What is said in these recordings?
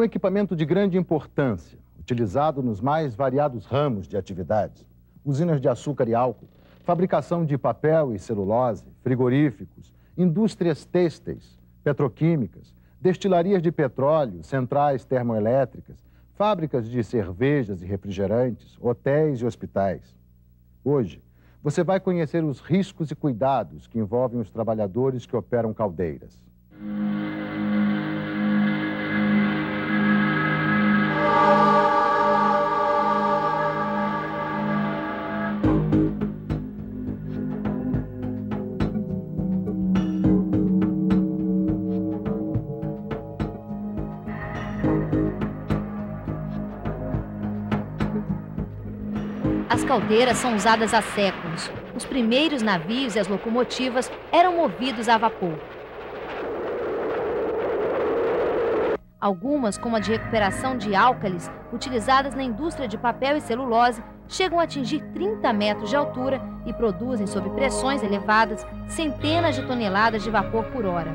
Um equipamento de grande importância, utilizado nos mais variados ramos de atividades. Usinas de açúcar e álcool, fabricação de papel e celulose, frigoríficos, indústrias têxteis, petroquímicas, destilarias de petróleo, centrais termoelétricas, fábricas de cervejas e refrigerantes, hotéis e hospitais. Hoje, você vai conhecer os riscos e cuidados que envolvem os trabalhadores que operam caldeiras. As caldeiras são usadas há séculos. Os primeiros navios e as locomotivas eram movidos a vapor. Algumas, como a de recuperação de álcalis, utilizadas na indústria de papel e celulose, chegam a atingir 30 metros de altura e produzem, sob pressões elevadas, centenas de toneladas de vapor por hora.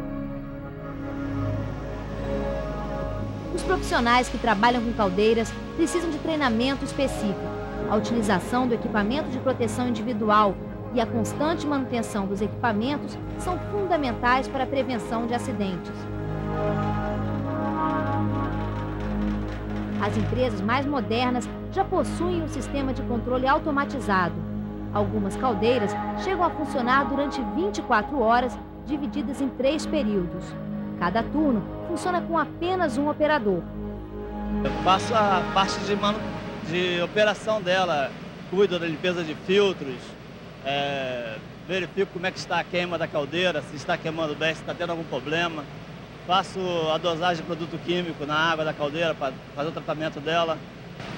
Os profissionais que trabalham com caldeiras precisam de treinamento específico. A utilização do equipamento de proteção individual e a constante manutenção dos equipamentos são fundamentais para a prevenção de acidentes. As empresas mais modernas já possuem um sistema de controle automatizado. Algumas caldeiras chegam a funcionar durante 24 horas, divididas em 3 períodos. Cada turno funciona com apenas um operador. Eu faço a parte de operação dela, cuido da limpeza de filtros, verifico como é que está a queima da caldeira, se está queimando bem, se está tendo algum problema. Faço a dosagem de produto químico na água da caldeira para fazer o tratamento dela.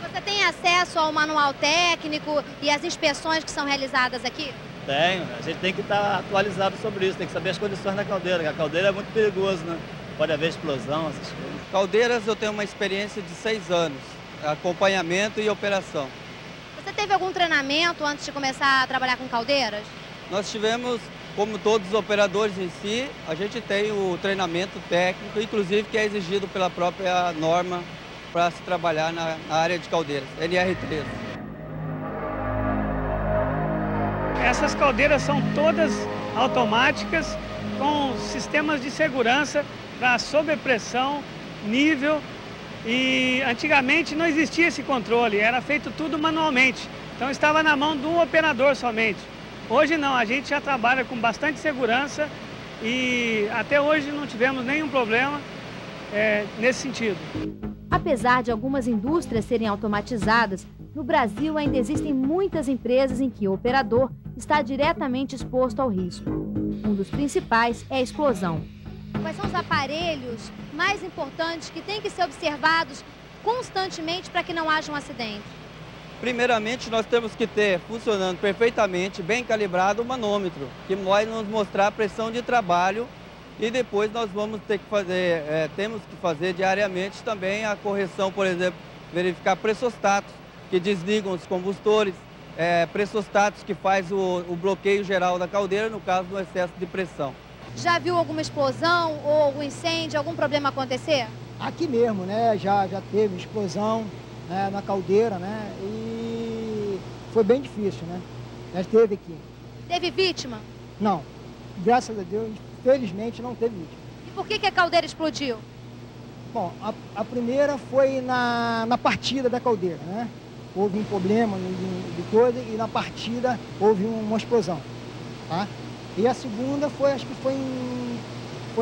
Você tem acesso ao manual técnico e às inspeções que são realizadas aqui? Tenho, a gente tem que estar atualizado sobre isso, tem que saber as condições da caldeira, porque a caldeira é muito perigosa, né? Pode haver explosão, essas coisas. Caldeiras eu tenho uma experiência de 6 anos, acompanhamento e operação. Você teve algum treinamento antes de começar a trabalhar com caldeiras? Nós tivemos, como todos os operadores em si, a gente tem o treinamento técnico, inclusive que é exigido pela própria norma para se trabalhar na área de caldeiras, NR13. Essas caldeiras são todas automáticas, com sistemas de segurança para sobrepressão, nível. E antigamente não existia esse controle, era feito tudo manualmente. Então estava na mão de um operador somente. Hoje não, a gente já trabalha com bastante segurança e até hoje não tivemos nenhum problema nesse sentido. Apesar de algumas indústrias serem automatizadas, no Brasil ainda existem muitas empresas em que o operador está diretamente exposto ao risco. Um dos principais é a explosão. Quais são os aparelhos mais importantes que têm que ser observados constantemente para que não haja um acidente? Primeiramente, nós temos que ter funcionando perfeitamente, bem calibrado, o manômetro, que vai nos mostrar a pressão de trabalho e depois nós vamos ter que fazer, temos que fazer diariamente também a correção, por exemplo, verificar pressostatos, que desligam os combustores, pressostatos que faz o bloqueio geral da caldeira, no caso do excesso de pressão. Já viu alguma explosão ou algum incêndio, algum problema acontecer? Aqui mesmo, né? Já teve explosão, né, na caldeira, né? E foi bem difícil, né? Já teve aqui. Teve vítima? Não. Graças a Deus, felizmente não teve vítima. E por que a caldeira explodiu? Bom, a primeira foi na partida da caldeira, né? Houve um problema de coisa e na partida houve uma explosão, tá? E a segunda foi, acho que foi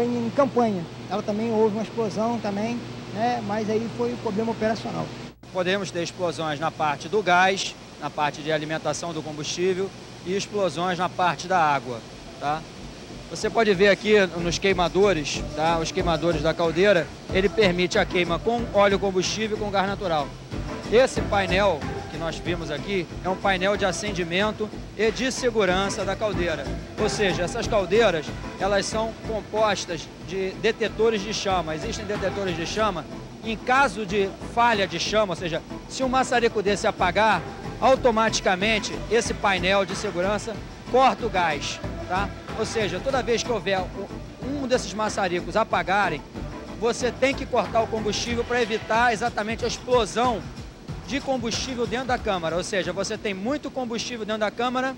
em Campanha. Ela também houve uma explosão também, né? Mas aí foi o problema operacional. Podemos ter explosões na parte do gás, na parte de alimentação do combustível e explosões na parte da água, tá? Você pode ver aqui nos queimadores, tá? Os queimadores da caldeira, ele permite a queima com óleo combustível e com gás natural. Esse painel que nós vimos aqui é um painel de acendimento e de segurança da caldeira. Ou seja, essas caldeiras, elas são compostas de detetores de chama. Existem detetores de chama. Em caso de falha de chama, ou seja, se um maçarico desse apagar, automaticamente esse painel de segurança corta o gás, tá? Ou seja, toda vez que houver um desses maçaricos apagarem, você tem que cortar o combustível para evitar exatamente a explosão de combustível dentro da câmara. Ou seja, você tem muito combustível dentro da câmara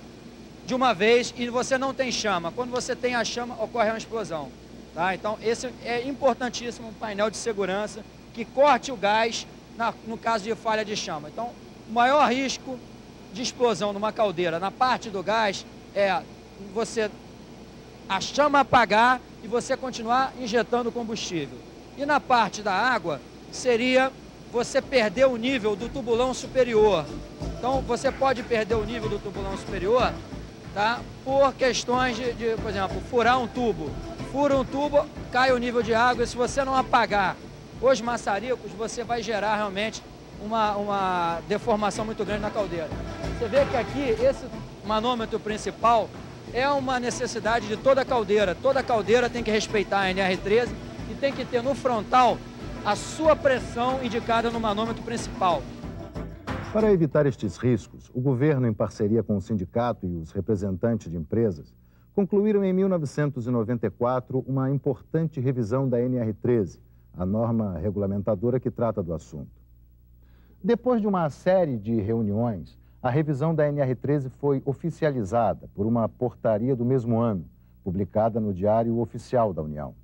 de uma vez e você não tem chama. Quando você tem a chama, ocorre uma explosão. Tá? Então, esse é importantíssimo, um painel de segurança que corte o gás no caso de falha de chama. Então, o maior risco de explosão numa caldeira na parte do gás é a chama apagar e você continuar injetando combustível. E na parte da água, seria você perder o nível do tubulão superior. Então, você pode perder o nível do tubulão superior, tá? Por questões de, por exemplo, furar um tubo. Fura um tubo, cai o nível de água, e se você não apagar os maçaricos, você vai gerar realmente uma deformação muito grande na caldeira. Você vê que aqui, esse manômetro principal é uma necessidade de toda a caldeira. Toda caldeira tem que respeitar a NR13 e tem que ter no frontal a sua pressão indicada no manômetro principal. Para evitar estes riscos, o governo, em parceria com o sindicato e os representantes de empresas, concluíram em 1994 uma importante revisão da NR13, a norma regulamentadora que trata do assunto. Depois de uma série de reuniões, a revisão da NR13 foi oficializada por uma portaria do mesmo ano, publicada no Diário Oficial da União.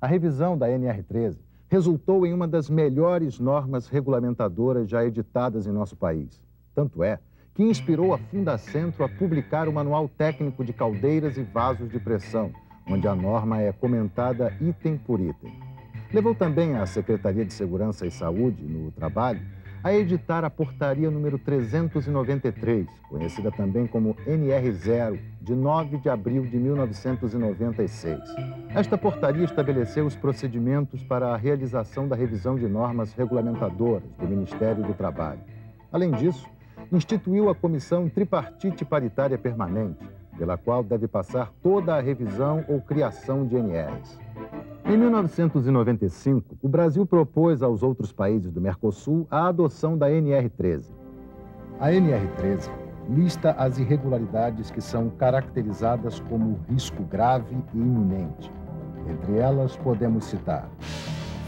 A revisão da NR13 resultou em uma das melhores normas regulamentadoras já editadas em nosso país. Tanto é que inspirou a Fundacentro a publicar o Manual Técnico de Caldeiras e Vasos de Pressão, onde a norma é comentada item por item. Levou também a Secretaria de Segurança e Saúde no Trabalho a editar a Portaria número 393, conhecida também como NR0, de 9 de abril de 1996. Esta portaria estabeleceu os procedimentos para a realização da revisão de normas regulamentadoras do Ministério do Trabalho. Além disso, instituiu a Comissão Tripartite Paritária Permanente, pela qual deve passar toda a revisão ou criação de NRs. Em 1995, o Brasil propôs aos outros países do Mercosul a adoção da NR13. A NR13 lista as irregularidades que são caracterizadas como risco grave e iminente. Entre elas, podemos citar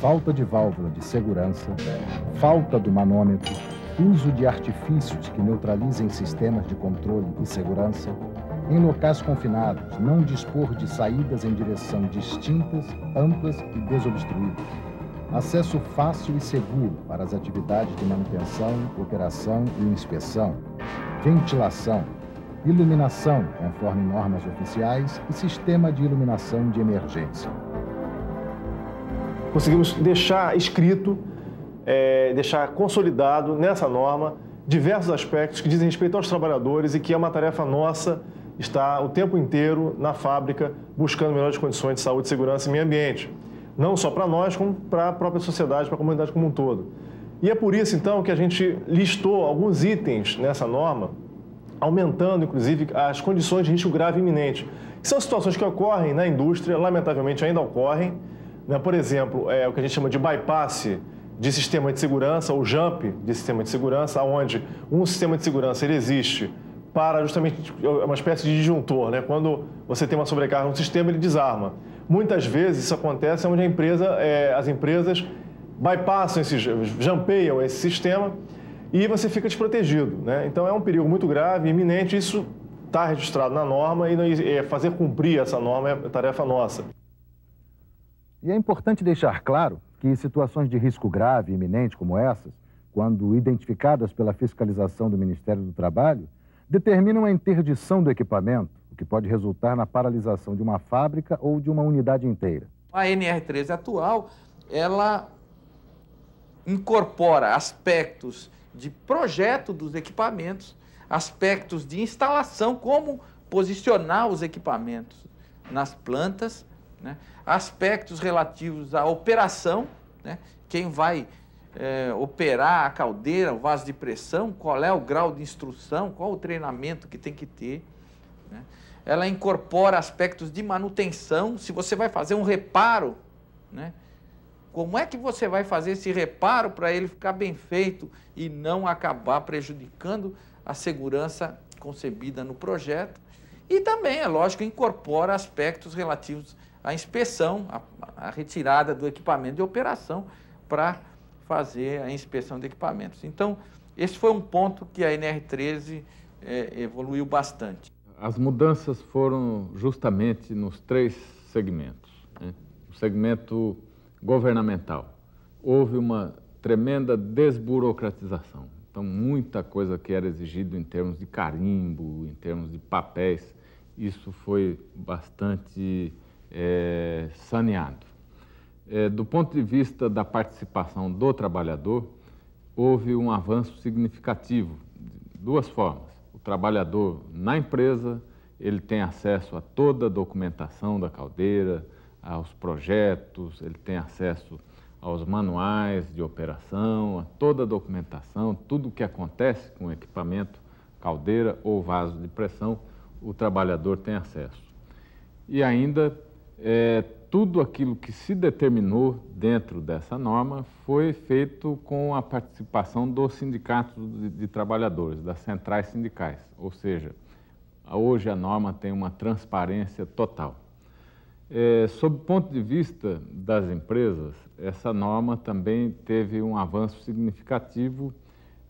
falta de válvula de segurança, falta do manômetro, uso de artifícios que neutralizem sistemas de controle e segurança, em locais confinados, não dispor de saídas em direção distintas, amplas e desobstruídas. Acesso fácil e seguro para as atividades de manutenção, operação e inspeção. Ventilação, iluminação conforme normas oficiais e sistema de iluminação de emergência. Conseguimos deixar escrito, deixar consolidado nessa norma diversos aspectos que dizem respeito aos trabalhadores e que é uma tarefa nossa está o tempo inteiro na fábrica buscando melhores condições de saúde, segurança e meio ambiente. Não só para nós, como para a própria sociedade, para a comunidade como um todo. E é por isso, então, que a gente listou alguns itens nessa norma, aumentando, inclusive, as condições de risco grave e iminente, que são situações que ocorrem na indústria, lamentavelmente ainda ocorrem, né? Por exemplo, o que a gente chama de bypass de sistema de segurança, ou jump de sistema de segurança, onde um sistema de segurança ele existe para justamente uma espécie de disjuntor, né? Quando você tem uma sobrecarga no sistema, ele desarma. Muitas vezes isso acontece onde as empresas bypassam, jumpeiam esse sistema e você fica desprotegido, né? Então é um perigo muito grave, iminente, isso está registrado na norma e fazer cumprir essa norma é tarefa nossa. E é importante deixar claro que situações de risco grave e iminente como essas, quando identificadas pela fiscalização do Ministério do Trabalho, determinam a interdição do equipamento, o que pode resultar na paralisação de uma fábrica ou de uma unidade inteira. A NR13 atual, ela incorpora aspectos de projeto dos equipamentos, aspectos de instalação, como posicionar os equipamentos nas plantas, né? Aspectos relativos à operação, né? Quem vai operar a caldeira, o vaso de pressão, qual é o grau de instrução, qual o treinamento que tem que ter, né? Ela incorpora aspectos de manutenção, se você vai fazer um reparo, né? Como é que você vai fazer esse reparo para ele ficar bem feito e não acabar prejudicando a segurança concebida no projeto? E também, é lógico, incorpora aspectos relativos a inspeção, a retirada do equipamento de operação para fazer a inspeção de equipamentos. Então, esse foi um ponto que a NR13 evoluiu bastante. As mudanças foram justamente nos 3 segmentos, né? O segmento governamental. Houve uma tremenda desburocratização. Então, muita coisa que era exigido em termos de carimbo, em termos de papéis, isso foi bastante saneado. Do ponto de vista da participação do trabalhador, houve um avanço significativo, de 2 formas. O trabalhador na empresa, ele tem acesso a toda a documentação da caldeira, aos projetos, ele tem acesso aos manuais de operação, a toda a documentação, tudo o que acontece com o equipamento, caldeira ou vaso de pressão, o trabalhador tem acesso. E ainda, tudo aquilo que se determinou dentro dessa norma foi feito com a participação dos sindicatos de trabalhadores, das centrais sindicais, ou seja, hoje a norma tem uma transparência total. Sob o ponto de vista das empresas, essa norma também teve um avanço significativo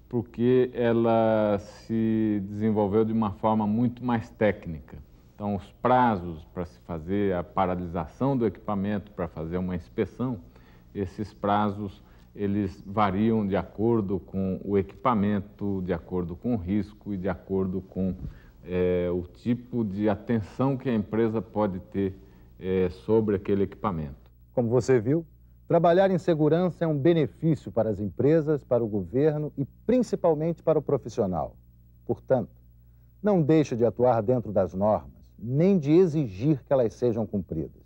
porque ela se desenvolveu de uma forma muito mais técnica. Então, os prazos para se fazer a paralisação do equipamento, para fazer uma inspeção, esses prazos eles variam de acordo com o equipamento, de acordo com o risco e de acordo com o tipo de atenção que a empresa pode ter sobre aquele equipamento. Como você viu, trabalhar em segurança é um benefício para as empresas, para o governo e principalmente para o profissional. Portanto, não deixe de atuar dentro das normas, nem de exigir que elas sejam cumpridas.